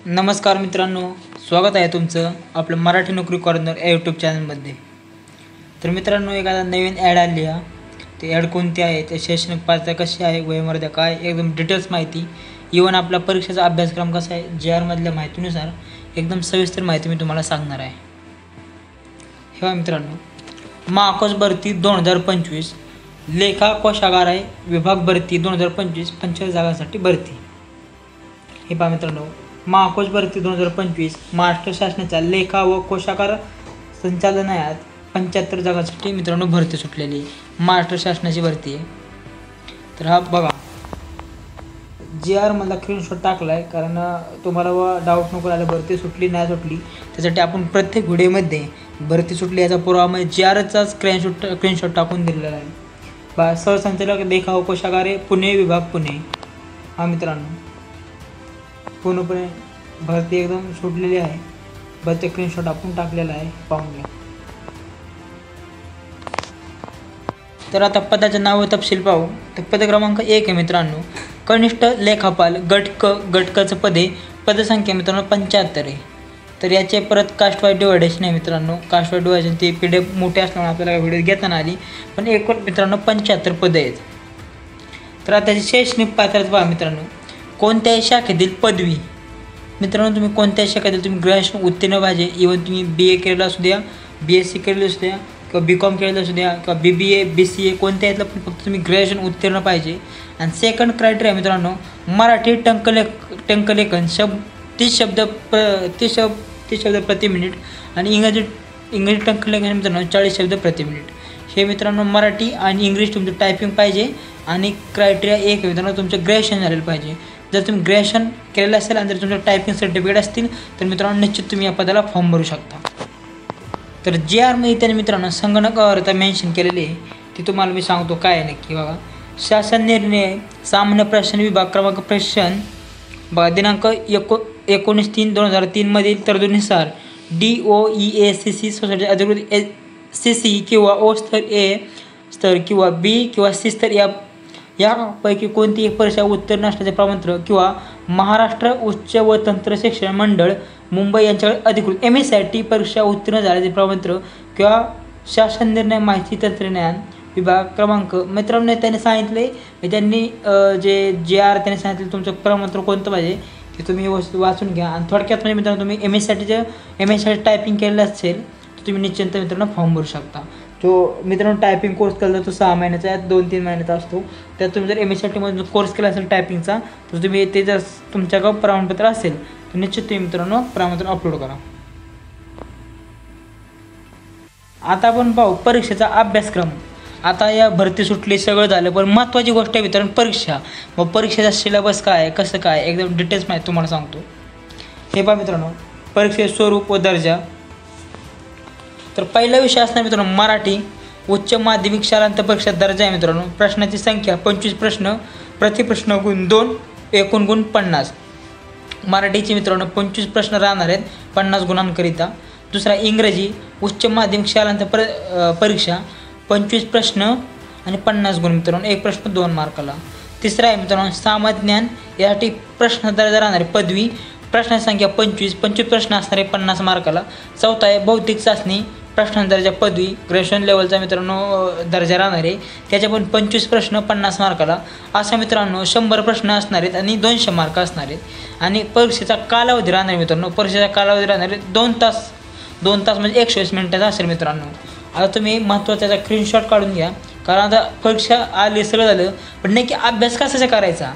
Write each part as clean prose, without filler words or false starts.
नमस्कार मित्रांनो, स्वागत आहे तुमचं आपलं मराठी नोकरी कॉर्नर या यूट्यूब चॅनलमध्ये। तर मित्रांनो, एक आता नवीन ॲड आली आहे। ते ॲड कोणती आहे, ते शैक्षणिक पात्रता कशी आहे, वयोमर्यादा काय, एकदम डिटेल्स माहिती, इवन आपला परीक्षेचा अभ्यासक्रम कसा आहे, JR मधल्या माहितीनुसार एकदम सविस्तर माहिती मी तुम्हाला सांगणार आहे। हे मित्रांनो, महाकोश भरती 2025 लेखा कोषागार आहे विभाग भरती 2025 45 जागांसाठी भरती। हे पहा मित्रांनो, महाकोश भरती 2025 महाराष्ट्र शासनाच्या लेखा व कोषागार संचालनालयात 75 जागांसाठी मित्रांनो भरती सुटलेली महाराष्ट्र शासनाची भरती आहे। तर हा बघा, JR मला स्क्रीनशॉट टाकलाय, कारण तुम्हाला डाऊट नको आला भरती सुटली नाही सुटली, त्यासाठी आपण प्रत्येक व्हिडिओमध्ये भरती सुटली याचा पुरावा म्हणजे JRचा स्क्रीनशॉट टाकून दिलेला आहे। सहसंचालक लेखा व कोषागार पुणे विभाग पुणे। हा मित्रांनो, पूर्णपणे भरती एकदम सुटलेली आहे, भरती स्क्रीनशॉट आपण टाकलेला आहे, पाहून घ्या। तर आता पदाचे नाव व तपशील पाहू। तर पद क्रमांक 1 आहे मित्रांनो, कनिष्ठ लेखापाल गटकचं पदे, पदसंख्या मित्रांनो 75 आहे। तर याचे परत कास्ट वाईज डिवायडेशन आहे मित्रांनो, कास्ट वाईज डिवायडेशन ती PDF मोठी असल्यामुळे आपल्याला व्हिडिओ घेताना आली, पण एकूण मित्रांनो 75 पदे आहेत। तर आता त्याची शैक्षणिक पात्रता पहा मित्रांनो, कोणत्याही शाखेतील पदवी मित्रांनो, तुम्ही कोणत्याही शाखेतील तुम्ही ग्रॅज्युएशन उत्तीर्ण पाहिजे, इव्हन तुम्ही BA केलेलं असू द्या, BSc केलेलं असू द्या, किंवा BCom केलेलं असू द्या, किंवा BBA BCA कोणत्या यातलं पण फक्त तुम्ही ग्रॅज्युएशन उत्तीर्ण पाहिजे। आणि सेकंड क्रायटेरिया मित्रांनो, मराठी टंकलेखन 30 शब्द प्रति मिनिट आणि इंग्रजी टंकलेखन मित्रांनो 40 शब्द प्रति मिनिट। हे मित्रांनो मराठी आणि इंग्लिश तुमचं टायपिंग पाहिजे। आणि क्रायटेरिया 1 मित्रांनो, तुमचं ग्रॅज्युएशन झालेलं पाहिजे। जर तुम्ही ग्रॅज्युएशन केलेलं असेल आणि जर तुमचं टायपिंग सर्टिफिकेट असतील तर मित्रांनो निश्चित तुम्ही या पदाला फॉर्म भरू शकता। तर JR मध्ये त्याने मित्रांनो संगणकावर आता मेन्शन केलेले आहे, ते तुम्हाला मी सांगतो काय आहे नक्की बघा। शासन निर्णय सामान्य प्रशासन विभाग क्रमांक प्रशासन बघा, दिनांक 19/3/2003 मधील तरतुदीनुसार DOEACC सोसायटी अधिकृत CC किंवा O स्तर, A स्तर किंवा B किंवा C स्तर यापैकी कोणतीही परीक्षा उत्तीर्ण असण्याचे प्रमाणपत्र किंवा महाराष्ट्र उच्च व तंत्र शिक्षण मंडळ मुंबई यांच्याकडे अधिकृत MSIT परीक्षा उत्तीर्ण झाल्याचे प्रमाणपत्र किंवा शासन निर्णय माहिती तंत्रज्ञान विभाग क्रमांक मित्रांनो त्यांनी सांगितले, त्यांनी जे JR त्यांनी सांगितले तुमचं प्रमाणपत्र कोणतं पाहिजे ते तुम्ही वाचून घ्या। आणि थोडक्यात म्हणजे मित्रांनो, तुम्ही MSIT टायपिंग केलेलं असेल तर तुम्ही निश्चिंत मित्रांनो फॉर्म भरू शकता। तो मित्रांनो टायपिंग कोर्स केला तो 6 महिन्याचा आहे, 2-3 महिन्याचा असतो। त्यात तुम्ही जर MSIT मध्ये कोर्स केला असेल टायपिंगचा तर तुम्ही ते जर तुमच्याकडे प्रमाणपत्र असेल तर निश्चित तुम्ही मित्रांनो प्रमाणपत्र अपलोड करा। आता आपण पाहू परीक्षेचा अभ्यासक्रम। आता या भरती सुटली सगळं झालं, पण महत्त्वाची गोष्ट आहे मित्रांनो परीक्षा। मग परीक्षेचा सिलेबस काय आहे, कसं काय, एकदम डिटेल्स माहिती तुम्हाला सांगतो। हे पहा मित्रांनो, परीक्षेचे स्वरूप व दर्जा। तर पहिला विषय असणार मित्रांनो मराठी उच्च माध्यमिक शालांत परीक्षा दर्जा आहे मित्रांनो। प्रश्नाची संख्या 25 प्रश्न, प्रतिप्रश्न गुण 2, एकूण गुण 50। मराठीचे मित्रांनो 25 प्रश्न राहणार आहेत 50 गुणांकरिता। दुसरा इंग्रजी उच्च माध्यमिक शालांत परीक्षा 25 प्रश्न आणि 50 गुण मित्रांनो, एक प्रश्न 2 मार्काला। तिसरा आहे मित्रांनो सामान्य ज्ञान, यासाठी प्रश्न दर्जा राहणार आहे पदवी, प्रश्नाची संख्या 25 प्रश्न असणार आहे 50 मार्काला। चौथा आहे भौतिक चाचणी, प्रश्न दर्जा पदवी ग्रॅज्युएशन लेवलचा मित्रांनो दर्जा राहणार आहे, त्याच्या पण 25 प्रश्न 50 मार्काला। अशा मित्रांनो 100 प्रश्न असणार आहेत आणि 200 मार्क असणार आहेत। आणि परीक्षेचा कालावधी राहणार मित्रांनो, परीक्षेचा कालावधी राहणार आहे 2 तास म्हणजे 120 मिनिटाचा असेल मित्रांनो। आता तुम्ही महत्त्वाचा त्याचा स्क्रीनशॉट काढून घ्या, कारण आता परीक्षा आली सगळं झालं, पण नक्की अभ्यास कसा करायचा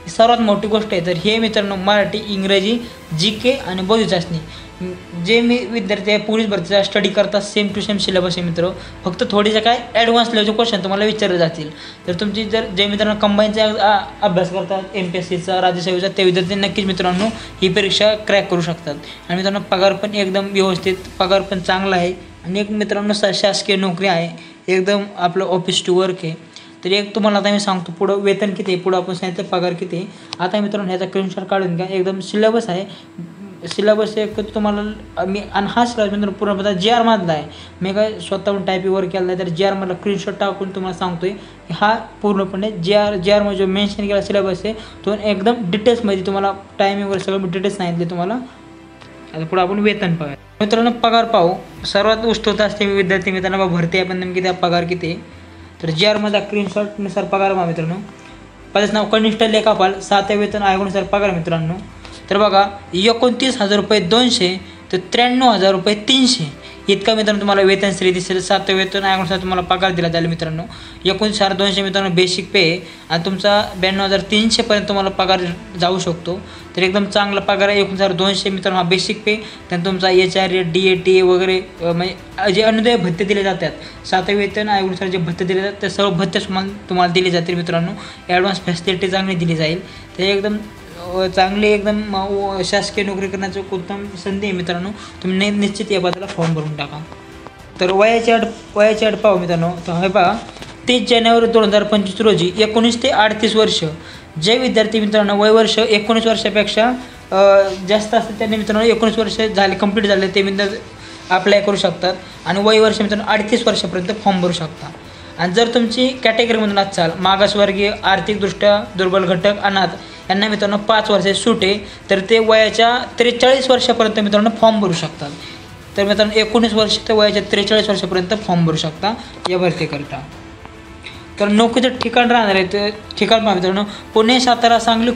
ही सर्वात मोठी गोष्ट आहे। तर हे मित्रांनो मराठी, इंग्रजी, GK आणि बौद्धिक चाचणी जे मी विद्यार्थी पोलीस भरतीचा स्टडी करतात सेम टू सेम सिलेबस आहे मित्र, फक्त थोडेसे काय ॲडव्हान्स लेवलचे क्वेश्चन तुम्हाला विचारले जातील। तर तुमची जर जे मित्रांनो कंबाईनचा अभ्यास करतात MPSCचा, राज्यसेवेचा, ते विद्यार्थी नक्कीच मित्रांनो ही परीक्षा क्रॅक करू शकतात। आणि मित्रांनो पगार पण एकदम व्यवस्थित, पगार पण चांगला आहे आणि एक मित्रांनो शासकीय नोकरी आहे, एकदम आपलं ऑफिस टू वर्क आहे। तर एक तुम्हाला आता मी सांगतो पुढं वेतन किती आहे, पुढं आपण सांगितलं पगार किती आहे। आता मित्रांनो ह्याचा स्क्रीनशॉट काढून घ्या, एकदम सिलेबस आहे, सिलेबस एक तुम्हाला मी आणि हा सिलेबस मित्रांनो पूर्णपणे JR मधला आहे. मी काय स्वतःहून टायपिंगवर केला नाही, तर JR मधला स्क्रीनशॉट टाकून तुम्हाला सांगतोय की हा पूर्णपणे JR मध्ये जो मेन्शन केला सिलेबस आहे तो एकदम डिटेल्समध्ये तुम्हाला टायमिंग वगैरे सगळं डिटेल्स सांगितले तुम्हाला. आता पुढे आपण वेतन पगार मित्रांनो पगार पाहू. सर्वात उत्सुकता असते विद्यार्थी मित्रांनो भरती आहे पण नेमकी त्या पगार किती आहे. तर JR मधला स्क्रीनशॉटनुसार पगार पहा मित्रांनो. पदाचं नाव कनिष्ठ लेखापाल 7व्या वेतन आयोगानुसार पगार मित्रांनो. तर बघा 29,000 रुपये 200 तर 93,000 रुपये 300 इतका मित्रांनो तुम्हाला वेतन श्री दिसेल. 7व्या वेतन आयोगानुसार तुम्हाला पगार दिला जाईल मित्रांनो. 29,200 मित्रांनो बेसिक पे आणि तुमचा 92,300 पर्यंत तुम्हाला पगार जाऊ शकतो. तर एकदम चांगला पगार आहे. 29,200 मित्रांनो हा बेसिक पे. त्यानंतर तुमचा HRA DATA वगैरे म्हणजे जे अनुदाय भत्ते दिले जातात 7व्या वेतन आयोगानुसार जे भत्ते दिले जातात ते सर्व भत्ते तुम्हाला दिले जातील मित्रांनो. ॲडव्हान्स फॅसिलिटी चांगली दिली जाईल. ते एकदम चांगली एकदम शासकीय नोकरी करण्याची उत्तम संधी आहे मित्रांनो. तुम्ही निश्चित या पदाला फॉर्म भरून टाका. तर वयाची अट पाहू मित्रांनो. तर हे पहा 30 जानेवारी 2025 रोजी 19 ते 38 वर्ष जे विद्यार्थी मित्रांनो वय वर्ष 19 वर्षापेक्षा जास्त असतात त्यांनी मित्रांनो 19 वर्ष झाले कंप्लीट झाले ते मित्रांनो अप्लाय करू शकतात. आणि वय वर्ष मित्रांनो 38 वर्षापर्यंत फॉर्म भरू शकता. आणि जर तुमची कॅटेगरीमधून असाल मागासवर्गीय आर्थिकदृष्ट्या दुर्बल घटक अनाथ यांना मित्रांनो 5 वर्षाची सूट आहे. तर ते वयाच्या 43 वर्षापर्यंत मित्रांनो फॉर्म भरू शकतात. तर मित्रांनो 19 वर्ष ते वयाच्या 43 वर्षापर्यंत फॉर्म भरू शकता या भरतीकरिता. तर नोकरीचं ठिकाण राहणार आहे ते ठिकाण पहा मित्रांनो. पुणे सातारा सांगली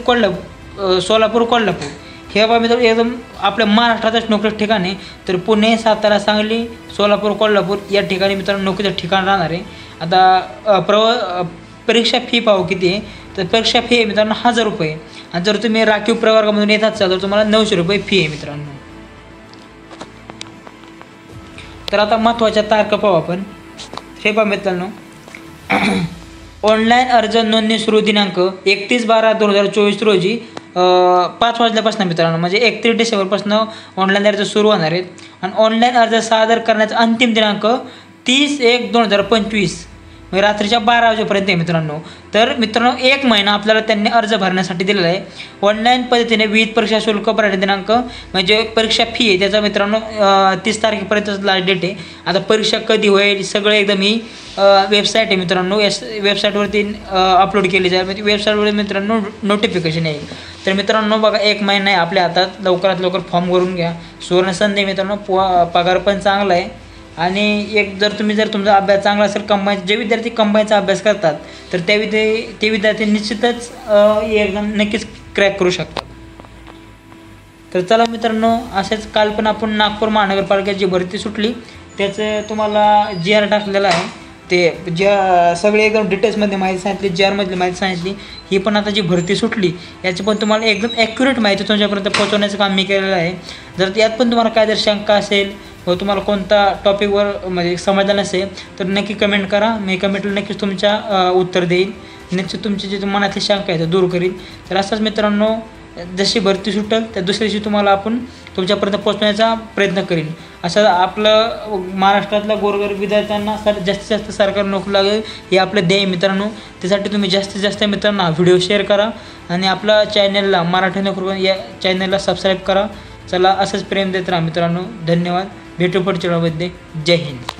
सोलापूर कोल्हापूर हे पहा मित्रांनो एकदम आपल्या महाराष्ट्रातच नोकरीचं ठिकाण आहे. तर पुणे सातारा सांगली सोलापूर कोल्हापूर या ठिकाणी मित्रांनो नोकरीचं ठिकाण राहणार आहे. आता परीक्षा फी पाहू किती आहे. तर परीक्षा फी आहे मित्रांनो 1,000 रुपये. आणि जर तुम्ही राखीव प्रवर्गामधून येत असाल तर तुम्हाला 900 रुपये फी आहे मित्रांनो. तर आता महत्त्वाच्या तारखा पाहू आपण. हे पहा मित्रांनो ऑनलाईन अर्ज नोंदणी सुरू दिनांक 31/12/2024 रोजी 5 वाजल्यापासून मित्रांनो म्हणजे 31 डिसेंबरपासून ऑनलाईन अर्ज सुरू होणार आहेत. आणि ऑनलाईन अर्ज सादर करण्याचा अंतिम दिनांक 30/1/2025 म्हणजे रात्रीच्या 12 वाजेपर्यंत आहे मित्रांनो. तर मित्रांनो 1 महिना आपल्याला त्यांनी अर्ज भरण्यासाठी दिलेला आहे. ऑनलाईन पद्धतीने विविध परीक्षा शुल्क भरण्याचा दिनांक म्हणजे परीक्षा फी आहे त्याचा मित्रांनो 30 तारखेपर्यंतच लास्ट डेट आहे. आता परीक्षा कधी होईल सगळं एकदम ही वेबसाईट आहे मित्रांनो. या वेबसाईटवरती अपलोड केली जाईल. म्हणजे वेबसाईटवर मित्रांनो नोटिफिकेशन येईल. तर मित्रांनो बघा 1 महिना आहे आपल्या हातात. लवकरात लवकर फॉर्म भरून घ्या. सुवर्ण संधी मित्रांनो. पगार पण चांगला आहे. आणि जर तुमचा अभ्यास चांगला असेल जे विद्यार्थी कंबाईनचा अभ्यास करतात तर ते विद्यार्थी निश्चितच एकदम नक्कीच क्रॅक करू शकतात. तर चला मित्रांनो असेच काल पण आपण नागपूर महानगरपालिकेची भरती सुटली त्याचं तुम्हाला JR टाकलेलं आहे. ते सगळे एकदम डिटेल्समध्ये माहिती सांगितली. JR मधली माहिती सांगितली. ही पण आता जी भरती सुटली याची पण तुम्हाला एकदम ॲक्युरेट माहिती तुमच्यापर्यंत पोहोचवण्याचं काम मी केलेलं आहे. जर यात पण तुम्हाला काय जर शंका असेल व तुम्हाला कोणता टॉपिकवर म्हणजे समजलं नसेल तर नक्की कमेंट करा. मी कमेंटला नक्कीच तुमच्या उत्तर देईन. निश्चित तुमची जी मनातली शंका आहे ते दूर करीन. तर असंच मित्रांनो जशी भरती सुटेल त्या दुसऱ्या दिवशी तुम्हाला आपण तुमच्यापर्यंत पोहोचण्याचा प्रयत्न करीन. असं आपलं महाराष्ट्रातल्या गोरगरीब विद्यार्थ्यांना जास्तीत जास्त सरकारी नोकरी लागेल हे आपलं ध्येय मित्रांनो. त्यासाठी तुम्ही जास्तीत जास्त मित्रांनो हा व्हिडिओ शेअर करा आणि आपल्या चॅनलला मराठी नोकरी या चॅनलला सबस्क्राईब करा. चला असंच प्रेम देत राहा मित्रांनो. धन्यवाद. भेटू पुढच्या व्हिडिओमध्ये. जय हिंद.